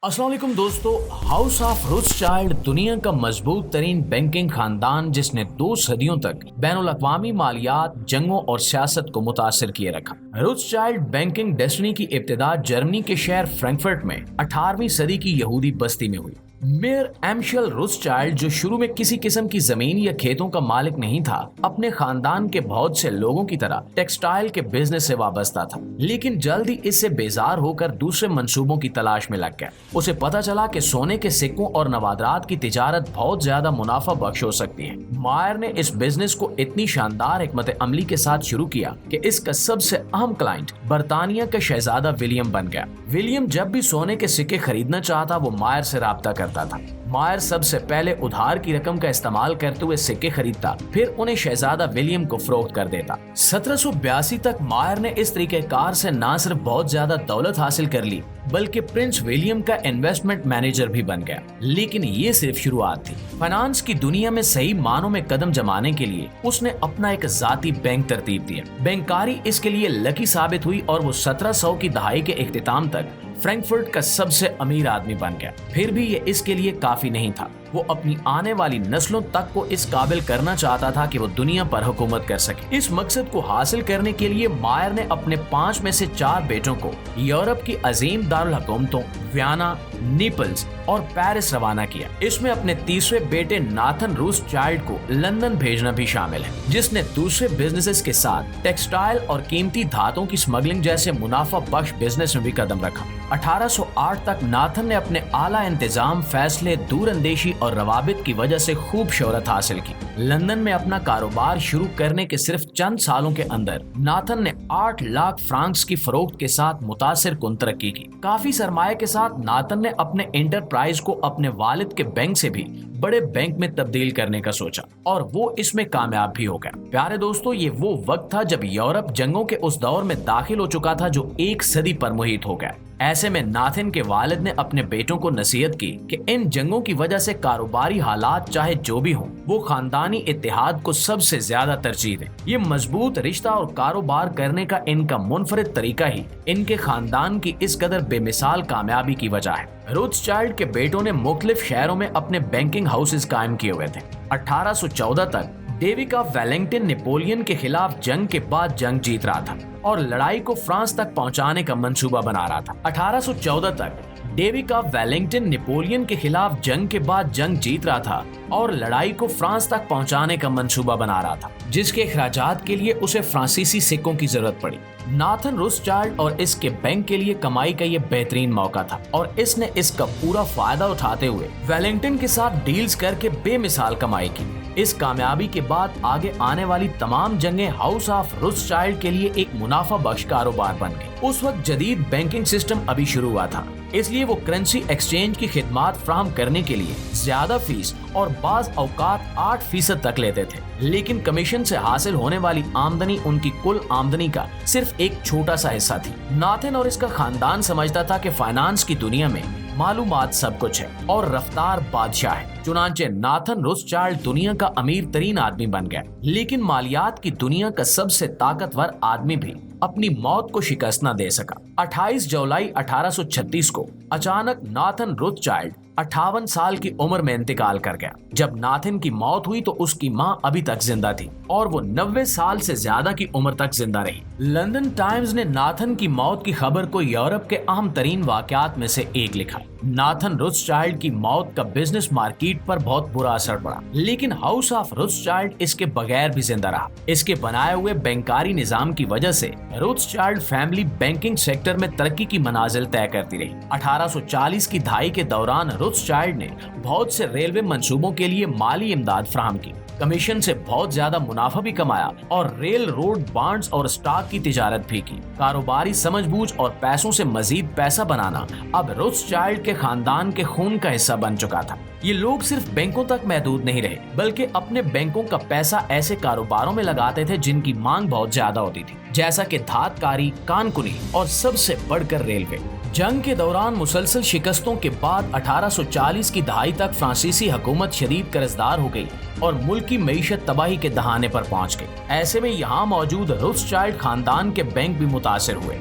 अस्सलाम वालेकुम दोस्तों, हाउस ऑफ रोथस्चाइल्ड दुनिया का मजबूत तरीन बैंकिंग खानदान जिसने 2 सदियों तक बैनुल-अक़वामी मालियात, जंगों और सियासत को मुतासिर किए रखा। रोथस्चाइल्ड बैंकिंग डेस्टिनी की इब्तिदा जर्मनी के शहर फ्रैंकफर्ट में 18वीं सदी की यहूदी बस्ती में हुई। मेयर एम्शल रोथस्चाइल्ड, जो शुरू में किसी किस्म की जमीन या खेतों का मालिक नहीं था, अपने खानदान के बहुत से लोगों की तरह टेक्सटाइल के बिजनेस से वाबस्ता था, लेकिन जल्द ही इससे बेजार होकर दूसरे मंसूबों की तलाश में लग गया। उसे पता चला कि सोने के सिक्कों और नवादरात की तिजारत बहुत ज्यादा मुनाफा बख्श हो सकती है। मायर ने इस बिजनेस को इतनी शानदार हिकमत अमली के साथ शुरू किया कि इसका सबसे अहम क्लाइंट बरतानिया का शहजादा विलियम बन गया। विलियम जब भी सोने के सिक्के खरीदना चाहता, वो मायर से राब्ता करता था। मायर सबसे पहले उधार की रकम का इस्तेमाल करते हुए सिक्के खरीदता, फिर उन्हें शहजादा विलियम को फरोख्त कर देता। 1782 तक मायर ने इस तरीकेकार से न सिर्फ बहुत ज्यादा दौलत हासिल कर ली, बल्कि प्रिंस विलियम का इन्वेस्टमेंट मैनेजर भी बन गया। लेकिन ये सिर्फ शुरुआत थी। फाइनेंस की दुनिया में सही मानों में कदम जमाने के लिए उसने अपना एक जाती बैंक तरतीब दिया। बैंकारी इसके लिए लकी साबित हुई और वो 1700 की दहाई के इख्तिताम तक फ्रैंकफर्ट का सबसे अमीर आदमी बन गया। फिर भी ये इसके लिए काफी नहीं था। वो अपनी आने वाली नस्लों तक को इस काबिल करना चाहता था कि वो दुनिया पर हुकूमत कर सके। इस मकसद को हासिल करने के लिए मायर ने अपने 5 में से 4 बेटों को यूरोप की अजीम दारुल हुकूमतों वियना, नेपल्स और पेरिस रवाना किया। इसमें अपने तीसरे बेटे नाथन रोथस्चाइल्ड को लंदन भेजना भी शामिल है, जिसने दूसरे बिजनेसेस के साथ टेक्सटाइल और कीमती धातुओं की स्मगलिंग जैसे मुनाफा बख्श बिजनेस में भी कदम रखा। 1808 तक नाथन ने अपने आला इंतजाम, फैसले, दूरअंदेशी और रवाबित की वजह से खूब शोहरत हासिल की। लंदन में अपना कारोबार शुरू करने के सिर्फ चंद सालों के अंदर नाथन ने 8 लाख फ्रांक्स की फरोख्त के साथ मुतासिर कुन तरक्की की। काफी सरमाए के साथ नाथन ने अपने एंटरप्राइज को अपने वालिद के बैंक से भी बड़े बैंक में तब्दील करने का सोचा और वो इसमें कामयाब भी हो गया। प्यारे दोस्तों, ये वो वक्त था जब यूरोप जंगों के उस दौर में दाखिल हो चुका था जो 1 सदी पर मुहित हो गया। ऐसे में नाथन के वालिद ने अपने बेटों को नसीहत की कि इन जंगों की वजह से कारोबारी हालात चाहे जो भी हों, वो खानदानी इत्तेहाद को सबसे ज्यादा तरजीह दें। ये मजबूत रिश्ता और कारोबार करने का इनका मुनफरिद तरीका ही इनके खानदान की इस कदर बेमिसाल कामयाबी की वजह है। रोथस्चाइल्ड के बेटों ने मुख्तलिफ शहरों में अपने बैंकिंग हाउसेस कायम किए हुए थे। 1814 तक डेविड ऑफ वेलिंगटन नेपोलियन के खिलाफ जंग के बाद जंग जीत रहा था और लड़ाई को फ्रांस तक पहुंचाने का मंसूबा बना रहा था। 1814 तक डेविड ऑफ वेलिंगटन नेपोलियन के खिलाफ जंग के बाद जंग जीत रहा था और लड़ाई को फ्रांस तक पहुंचाने का मंसूबा बना रहा था, जिसके अखराजात के लिए उसे फ्रांसीसी सिक्कों की जरूरत पड़ी। नाथन रोथस्चाइल्ड और इसके बैंक के लिए कमाई का ये बेहतरीन मौका था और इसने इसका पूरा फायदा उठाते हुए वेलिंगटन के साथ डील्स करके बेमिसाल कमाई की। इस कामयाबी के बाद आगे आने वाली तमाम जंगें हाउस ऑफ रोथस्चाइल्ड के लिए एक मुनाफा बख्श कारोबार बन गई। उस वक्त जदीद बैंकिंग सिस्टम अभी शुरू हुआ था, इसलिए वो करेंसी एक्सचेंज की खिदमात फराहम करने के लिए ज्यादा फीस और बाज औकात 8% तक लेते थे, लेकिन कमीशन से हासिल होने वाली आमदनी उनकी कुल आमदनी का सिर्फ एक छोटा सा हिस्सा थी। नाथन और इसका खानदान समझता था कि फाइनेंस की दुनिया में मालूमात सब कुछ है और रफ्तार बादशाह है। चुनांचे नाथन रोथस्चाइल्ड दुनिया का अमीर तरीन आदमी बन गया, लेकिन मालियात की दुनिया का सबसे ताकतवर आदमी भी अपनी मौत को शिकस्त न दे सका। 28 जुलाई 1836 को अचानक नाथन रोथस्चाइल्ड 58 साल की उम्र में इंतकाल कर गया। जब नाथन की मौत हुई तो उसकी मां अभी तक जिंदा थी और वो 90 साल से ज्यादा की उम्र तक जिंदा रही। लंदन टाइम्स ने नाथन की मौत की खबर को यूरोप के अहम तरीन वाकयात में से एक लिखा। नाथन रोथस्चाइल्ड की मौत का बिजनेस मार्केट पर बहुत बुरा असर पड़ा, लेकिन हाउस ऑफ रोथस्चाइल्ड इसके बगैर भी जिंदा रहा। इसके बनाए हुए बैंकारी निजाम की वजह से रोथस्चाइल्ड फैमिली बैंकिंग सेक्टर में तरक्की की मनाजिल तय करती रही। 1840 की दहाई के दौरान रोथस्चाइल्ड ने बहुत से रेलवे मंसूबों के लिए माली इमदाद फराहम की, कमीशन से बहुत ज्यादा मुनाफा भी कमाया और रेल रोड बॉन्ड्स और स्टॉक की तिजारत भी की। कारोबारी समझबूझ और पैसों से मजीद पैसा बनाना अब रोथस्चाइल्ड के खानदान के खून का हिस्सा बन चुका था। ये लोग सिर्फ बैंकों तक महदूद नहीं रहे, बल्कि अपने बैंकों का पैसा ऐसे कारोबारों में लगाते थे जिनकी मांग बहुत ज्यादा होती थी, जैसा कि धातकारी, कानकुनी और सबसे बढ़कर रेलवे। जंग के दौरान मुसलसल शिकस्तों के बाद 1840 की दहाई तक फ्रांसीसी हुकूमत शदीद कर्जदार हो गई और मुल्क की मईशत तबाही के दहाने पर पहुंच गई। ऐसे में यहाँ मौजूद रोथस्चाइल्ड खानदान के बैंक भी मुतासिर हुए।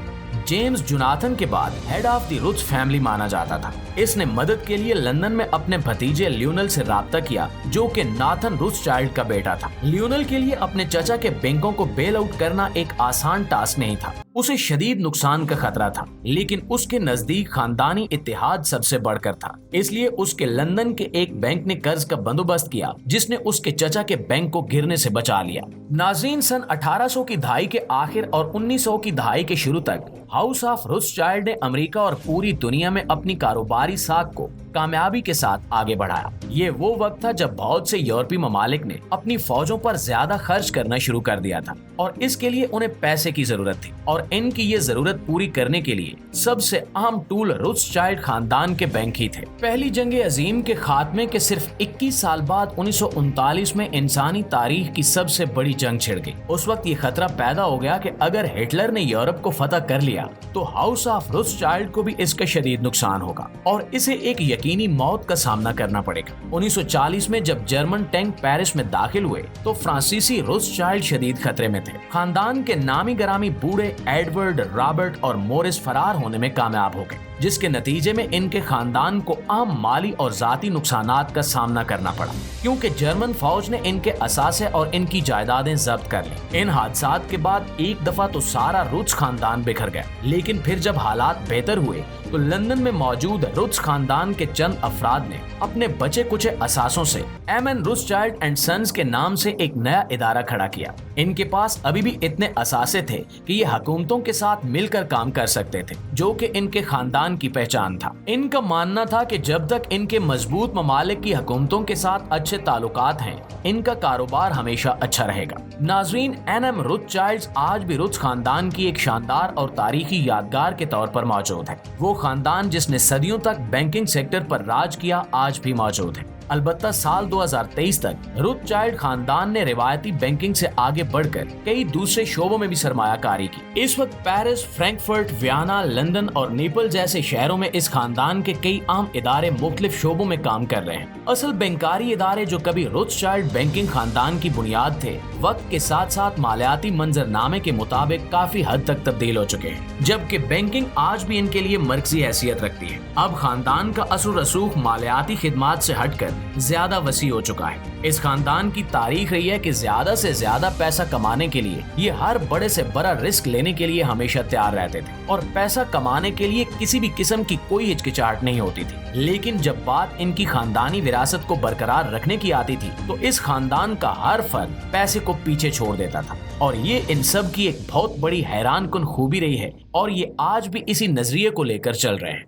जेम्स जोनाथन के बाद head of the Ruth family माना जाता था। اس نے مدد کے لیے لندن میں اپنے بھتیجے لیونل سے رابطہ کیا جو کہ ناتھن روتھشائلڈ کا بیٹا تھا۔ لیونل کے لیے اپنے چچا کے بینکوں کو بیل آؤٹ کرنا ایک آسان ٹاسک نہیں تھا، اسے شدید نقصان کا خطرہ تھا، لیکن اس کے نزدیک خاندانی اتحاد سب سے بڑھ کر تھا، اس لیے اس کے لندن کے ایک بینک نے قرض کا بندوبست کیا جس نے اس کے چچا کے بینک کو گرنے سے بچا لیا۔ ناظرین، سن 1800 کی دہائی کے آخر اور 1900 کی دہائی کے شروع تک ہاؤس آف روتھشائلڈ نے امریکہ اور پوری دنیا میں اپنی کاروباری ساکھ کو کامیابی کے ساتھ آگے بڑھایا۔ یہ وہ وقت تھا جب بہت سے یورپی ممالک نے اپنی فوجوں پر زیادہ خرچ کرنا شروع کر دیا تھا اور اس کے لیے انہیں پیسے کی ضرورت تھی، اور ان کی یہ ضرورت پوری کرنے کے لیے سب سے اہم ٹول روتھشائلڈ خاندان کے بینک ہی تھے۔ پہلی جنگ عظیم کے خاتمے کے صرف 21 سال بعد 1939 میں انسانی تاریخ کی سب سے بڑی جنگ چھڑ گئی۔ اس وقت یہ خطرہ پیدا ہو گیا کہ اگر ہٹلر نے یورپ کو فتح کر لیا تو ہاؤس آف روتھشائلڈ کو بھی اس کا شدید نقصان ہوگا اور اسے ایک یقینی موت کا سامنا کرنا پڑے گا۔ 1940 میں جب جرمن ٹینک پیرس میں داخل ہوئے تو فرانسیسی روتھشائلڈ شدید خطرے میں تھے۔ خاندان کے نامی گرامی بوڑھے ایڈورڈ، رابرٹ اور مورس فرار ہونے میں کامیاب ہو گئے، جس کے نتیجے میں ان کے خاندان کو اہم مالی اور ذاتی نقصانات کا سامنا کرنا پڑا کیونکہ جرمن فوج نے ان کے اثاثے اور ان کی جائیدادیں ضبط کر لیں۔ ان حادثات کے بعد ایک دفعہ تو سارا روتس خاندان بکھر گیا، لیکن پھر جب حالات بہتر ہوئے تو لندن میں موجود روتس خاندان کے چند افراد نے اپنے بچے کچے اثاثوں سے ایم این روتھشائلڈ اینڈ سنز کے نام سے ایک نیا ادارہ کھڑا کیا۔ ان کے پاس ابھی بھی اتنے اثاثے تھے کہ یہ حکومتوں کے ساتھ مل کر کام کر سکتے تھے، جو کہ ان کے خاندان کی پہچان تھا۔ ان کا ماننا تھا کہ جب تک ان کے مضبوط ممالک کی حکومتوں کے ساتھ اچھے تعلقات ہیں، ان کا کاروبار ہمیشہ اچھا رہے گا۔ ناظرین، این ایم روتھشائلڈ آج بھی روتس خاندان کی ایک شاندار اور تاریخی یادگار کے طور پر موجود ہے۔ وہ خاندان جس نے صدیوں تک بینکنگ سیکٹر پر راج کیا آج بھی موجود ہے۔ البتہ سال 2023 تک روتھشائلڈ خاندان نے روایتی بینکنگ سے آگے بڑھ کر کئی دوسرے شعبوں میں بھی سرمایہ کاری کی۔ اس وقت پیرس، فرینکفرٹ، ویانا، لندن اور نیپل جیسے شہروں میں اس خاندان کے کئی اہم ادارے مختلف شعبوں میں کام کر رہے ہیں۔ اصل بینکاری ادارے جو کبھی روتھشائلڈ بینکنگ خاندان کی بنیاد تھے، وقت کے ساتھ ساتھ مالیاتی منظرنامے کے مطابق کافی حد تک تبدیل ہو چکے ہیں، جبکہ بینکنگ آج بھی ان کے لیے مرکزی حیثیت رکھتی ہے۔ اب خاندان کا اثر و رسوخ مالیاتی خدمات سے ہٹ کر زیادہ وسیع ہو چکا ہے۔ اس خاندان کی تاریخ رہی ہے کہ زیادہ سے زیادہ پیسہ کمانے کے لیے یہ ہر بڑے سے بڑا رسک لینے کے لیے ہمیشہ تیار رہتے تھے اور پیسہ کمانے کے لیے کسی بھی قسم کی کوئی ہچکچاہٹ نہیں ہوتی تھی۔ لیکن جب بات ان کی خاندانی وراثت کو برقرار رکھنے کی آتی تھی تو اس خاندان کا ہر فرد پیسے کو پیچھے چھوڑ دیتا تھا، اور یہ ان سب کی ایک بہت بڑی حیران کن خوبی رہی ہے، اور یہ آج بھی اسی نظریے کو لے کر چل رہے ہیں۔